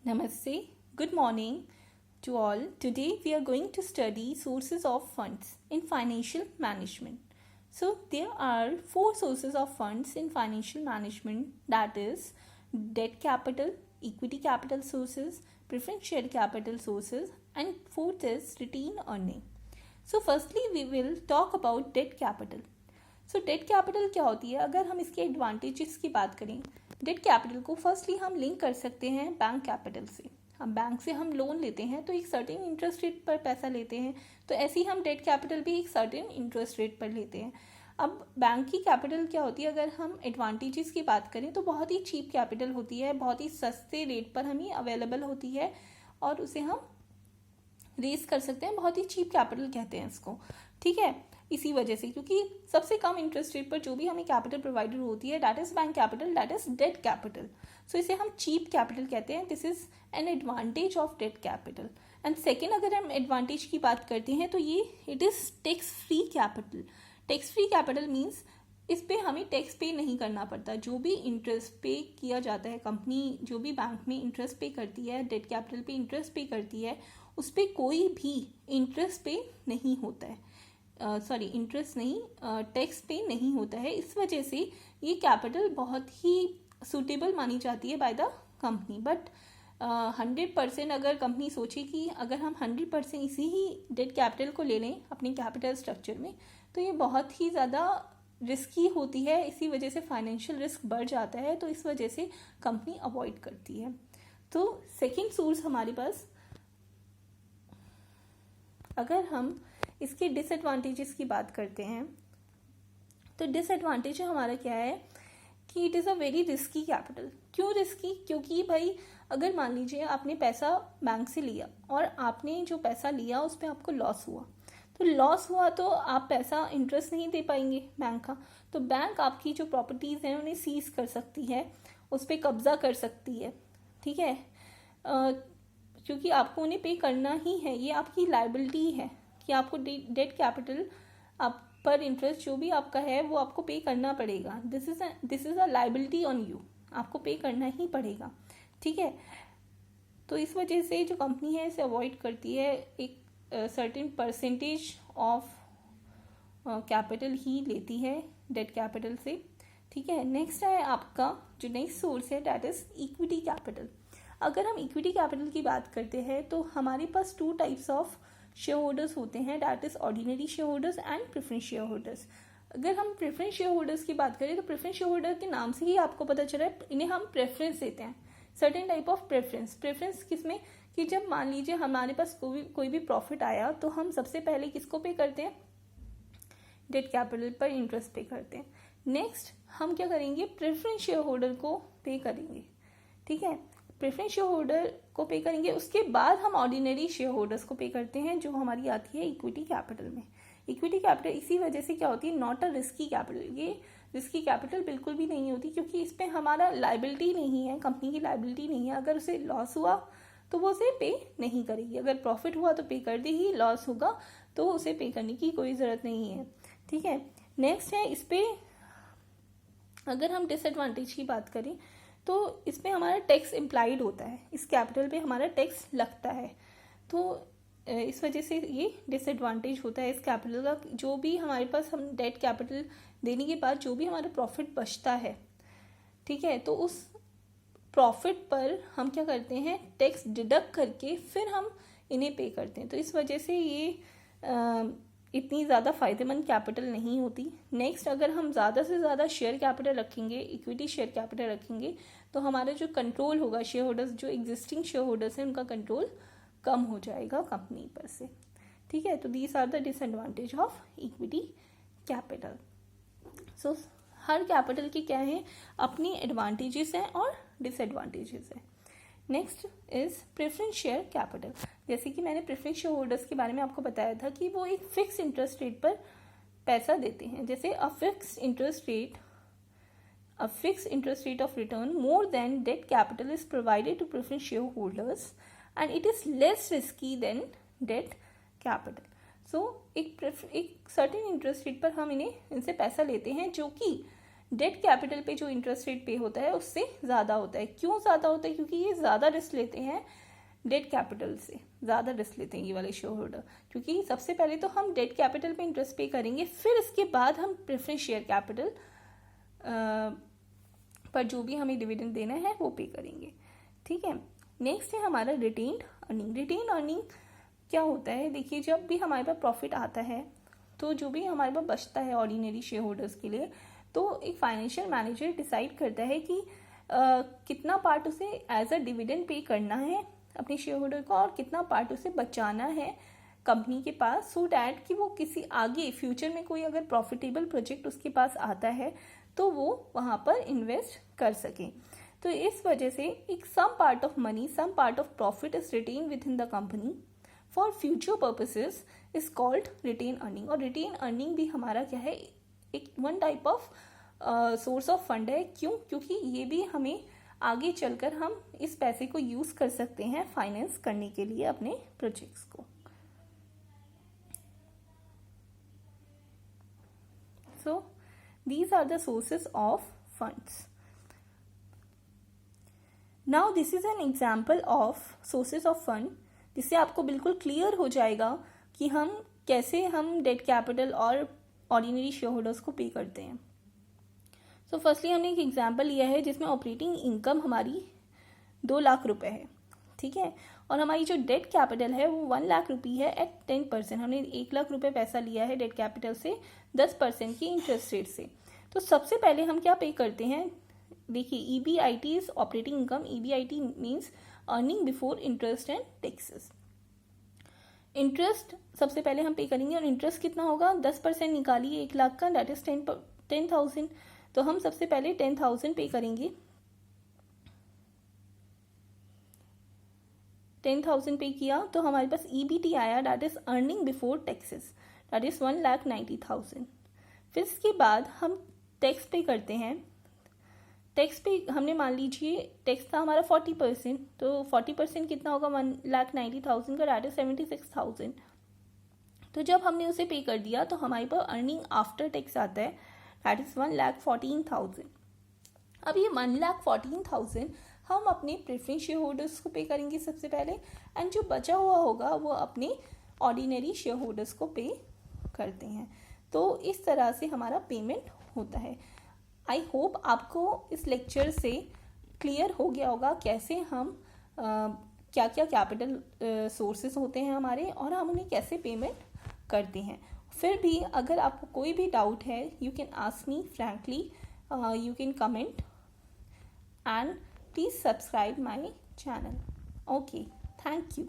Namaste. Good morning to all. Today we are going to study sources of funds in financial management. So there are four sources of funds in financial management, that is debt capital, equity capital sources, preference share capital sources, and fourth is retained earning. So firstly we will talk about debt capital. So debt capital क्या होती है? अगर हम इसके advantages की बात करें, debt capital को फर्स्टली हम लिंक कर सकते हैं बैंक कैपिटल से. हम बैंक से हम लोन लेते हैं तो एक सर्टेन इंटरेस्ट रेट पर पैसा लेते हैं, तो ऐसे ही हम डेट कैपिटल भी एक सर्टेन इंटरेस्ट रेट पर लेते हैं. अब बैंक की कैपिटल क्या होती है? अगर हम एडवांटेजेस की बात करें तो बहुत ही चीप कैपिटल होती है, बहुत ही सस्ते रेट पर हमें अवेलेबल होती है और उसे हम रेज कर सकते हैं. बहुत ही चीप कैपिटल कहते हैं इसको, ठीक है. इसी वजह से, क्योंकि सबसे कम इंटरेस्ट रेट पर जो भी हमें कैपिटल प्रोवाइडेड होती है, that is bank capital, that is debt capital. So इसे हम चीप कैपिटल कहते हैं. This is an advantage of debt capital. And second, अगर हम एडवांटेज की बात करते हैं तो ये it is tax free capital. Tax free capital means इस पे हमें टैक्स पे नहीं करना पड़ता. जो भी इंटरेस्ट पे किया जाता है, कंपनी जो भी बैंक में इंटरेस्ट पे करती है, डेट कैपिटल पे इंटरेस्ट पे करती है, उस पर कोई भी इंटरेस्ट पे नहीं होता है. इंटरेस्ट नहीं, टैक्स पे नहीं होता है. इस वजह से ये कैपिटल बहुत ही सूटेबल मानी जाती है बाय द कंपनी. बट 100% अगर कंपनी सोचे कि अगर हम 100% इसी ही डेट कैपिटल को ले लें अपने कैपिटल स्ट्रक्चर में, तो ये बहुत ही ज़्यादा रिस्की होती है. इसी वजह से फाइनेंशियल रिस्क बढ़ जाता है, तो इस वजह से कंपनी अवॉइड करती है. तो सेकेंड सोर्स हमारे पास, अगर हम इसके डिसएडवांटेजेस की बात करते हैं तो डिसएडवांटेज हमारा क्या है कि it is a very risky capital. क्यों रिस्की? क्योंकि भाई अगर मान लीजिए आपने पैसा बैंक से लिया और आपने जो पैसा लिया उस पर आपको लॉस हुआ, तो लॉस हुआ तो आप पैसा इंटरेस्ट नहीं दे पाएंगे बैंक का. तो बैंक आपकी जो प्रॉपर्टीज़ हैं उन्हें सीज कर सकती है, उस पर कब्जा कर सकती है, ठीक है. क्योंकि आपको उन्हें पे करना ही है, ये आपकी लाइबिलिटी है कि आपको डेट कैपिटल आप पर इंटरेस्ट जो भी आपका है वो आपको पे करना पड़ेगा. This is a liability on you, आपको पे करना ही पड़ेगा, ठीक है. तो इस वजह से जो कंपनी है इसे अवॉइड करती है, एक सर्टेन परसेंटेज ऑफ कैपिटल ही लेती है डेट कैपिटल से, ठीक है. नेक्स्ट है आपका जो नेक्स्ट सोर्स है, दैट इज इक्विटी कैपिटल. अगर हम इक्विटी कैपिटल की बात करते हैं तो हमारे पास two types of share holders होते हैं, that is ordinary share holders and preference share holders. अगर हम प्रेफरेंस शेयर होल्डर्स की बात करें तो प्रेफरेंस शेयर होल्डर के नाम से ही आपको पता चला है, इन्हें हम प्रेफरेंस देते हैं, सर्टेन टाइप ऑफ प्रेफरेंस किसमें कि जब मान लीजिए हमारे पास कोई भी प्रॉफिट आया तो हम सबसे पहले किसको पे करते हैं? डेट कैपिटल पर इंटरेस्ट पे करते हैं. नेक्स्ट हम क्या करेंगे? प्रेफरेंस शेयर होल्डर को पे करेंगे, ठीक है. प्रेफरेंस शेयर होल्डर को पे करेंगे, उसके बाद हम ऑर्डिनरी शेयर होल्डर्स को पे करते हैं, जो हमारी आती है इक्विटी कैपिटल में. इक्विटी कैपिटल इसी वजह से क्या होती है, नॉट अ रिस्की कैपिटल. ये रिस्की कैपिटल बिल्कुल भी नहीं होती, क्योंकि इस पर हमारा लाइबिलिटी नहीं है, कंपनी की लाइबिलिटी नहीं है. अगर उसे लॉस हुआ तो वो उसे पे नहीं करेगी, अगर प्रॉफिट हुआ तो पे कर देगी, लॉस होगा तो उसे पे करने की कोई ज़रूरत नहीं है, ठीक है. नेक्स्ट है इस पर अगर हम डिसएडवांटेज की बात करें तो इसमें हमारा टैक्स इम्प्लाइड होता है, इस कैपिटल पे हमारा टैक्स लगता है. तो इस वजह से ये डिसएडवांटेज होता है इस कैपिटल का. जो भी हमारे पास हम डेट कैपिटल देने के बाद जो भी हमारा प्रॉफिट बचता है, ठीक है, तो उस प्रॉफिट पर हम क्या करते हैं? टैक्स डिडक्ट करके फिर हम इन्हें पे करते हैं. तो इस वजह से ये इतनी ज़्यादा फ़ायदेमंद कैपिटल नहीं होती. नेक्स्ट, अगर हम ज़्यादा से ज़्यादा शेयर कैपिटल रखेंगे, इक्विटी शेयर कैपिटल रखेंगे, तो हमारा जो कंट्रोल होगा शेयर होल्डर्स, जो एग्जिस्टिंग शेयर होल्डर्स हैं, उनका कंट्रोल कम हो जाएगा कंपनी पर से, ठीक है. तो these are the disadvantage of equity capital. So हर कैपिटल के क्या है, अपनी एडवांटेजेस हैं और डिसएडवांटेजेस हैं. Next is preference share capital. जैसे कि मैंने प्रेफरेंस शेयर होल्डर्स के बारे में आपको बताया था कि वो एक फिक्स इंटरेस्ट रेट पर पैसा देते हैं. जैसे a fix interest rate of return more than debt capital is provided to preference share holders and it is less risky than debt capital. So एक सर्टेन इंटरेस्ट रेट पर हम इनसे पैसा लेते हैं, जो कि डेट कैपिटल पे जो इंटरेस्ट रेट पे होता है उससे ज़्यादा होता है। क्यों ज़्यादा होता है? क्योंकि ये ज़्यादा रिस्क लेते हैं, डेट कैपिटल से ज़्यादा रिस्क लेते हैं ये वाले शेयर होल्डर। क्योंकि सबसे पहले तो हम डेट कैपिटल पे इंटरेस्ट पे करेंगे, फिर इसके बाद हम प्रेफरेंस शेयर कैपिटल पर जो भी हमें डिविडेंड देना है वो पे करेंगे। ठीक है, नेक्स्ट है हमारा रिटेन्ड अर्निंग। रिटेन्ड अर्निंग क्या होता है? देखिए, जब भी हमारे पास प्रॉफिट आता है तो जो भी हमारे पास बचता है ऑर्डिनरी शेयर होल्डर्स के लिए, तो एक फाइनेंशियल मैनेजर डिसाइड करता है कि कितना पार्ट उसे एज अ डिविडेंड पे करना है अपने शेयर होल्डर को और कितना पार्ट उसे बचाना है कंपनी के पास, सो डैट कि वो किसी आगे फ्यूचर में कोई अगर प्रॉफिटेबल प्रोजेक्ट उसके पास आता है तो वो वहाँ पर इन्वेस्ट कर सके। तो इस वजह से एक some part of money, some part of profit is retain within the company for future purposes is called retain earning. और रिटेन अर्निंग भी हमारा क्या है? एक one type of source of fund है। क्यों? क्योंकि ये भी हमें आगे चलकर हम इस पैसे को यूज कर सकते हैं फाइनेंस करने के लिए अपने प्रोजेक्ट्स को। सो these are the sources of funds. Now this is an example of sources of fund, जिससे आपको बिल्कुल क्लियर हो जाएगा कि हम कैसे हम डेट कैपिटल और ऑर्डिनरी शेयर होल्डर्स को पे करते हैं। सो फर्स्टली हमने एक एग्जांपल लिया है जिसमें ऑपरेटिंग इनकम हमारी 2 लाख रुपए है। ठीक है, और हमारी जो डेट कैपिटल है वो 1 लाख रुपये है एट 10%। हमने 1 लाख रुपए पैसा लिया है डेट कैपिटल से 10% की इंटरेस्ट रेट से। तो सबसे पहले हम क्या पे करते हैं? देखिए, EBIT is operating income. EBIT means earning before interest and taxes. Interest सबसे पहले हम पे करेंगे, और इंटरेस्ट कितना होगा? 10% निकालिए 1 लाख का, दैट इज 10,000। तो हम सबसे पहले 10,000 पे करेंगे। 10,000 पे किया तो हमारे पास EBT आया, that is earning before taxes, that is 1,90,000। फिर इसके बाद हम टैक्स पे करते हैं। टैक्स पे हमने मान लीजिए टैक्स था हमारा 40%, तो 40% कितना होगा? 1,90,000 का, दैट इज 76,000। तो जब हमने उसे पे कर दिया तो हमारे पास अर्निंग आफ्टर टैक्स आता है, दैट इज 1,14,000। अब ये 1,14,000 हम अपने प्रेफरेंस शेयर होल्डर्स को पे करेंगे सबसे पहले, एंड जो बचा हुआ होगा वो अपने ऑर्डिनरी शेयर होल्डर्स को पे करते हैं। तो इस तरह से हमारा पेमेंट होता है। आई होप आपको इस लेक्चर से क्लियर हो गया होगा कैसे हम क्या क्या कैपिटल सोर्सेस होते हैं हमारे, और हम उन्हें कैसे पेमेंट करते हैं। फिर भी अगर आपको कोई भी डाउट है, you can ask me frankly, you can comment, and please subscribe my channel. Okay, thank you.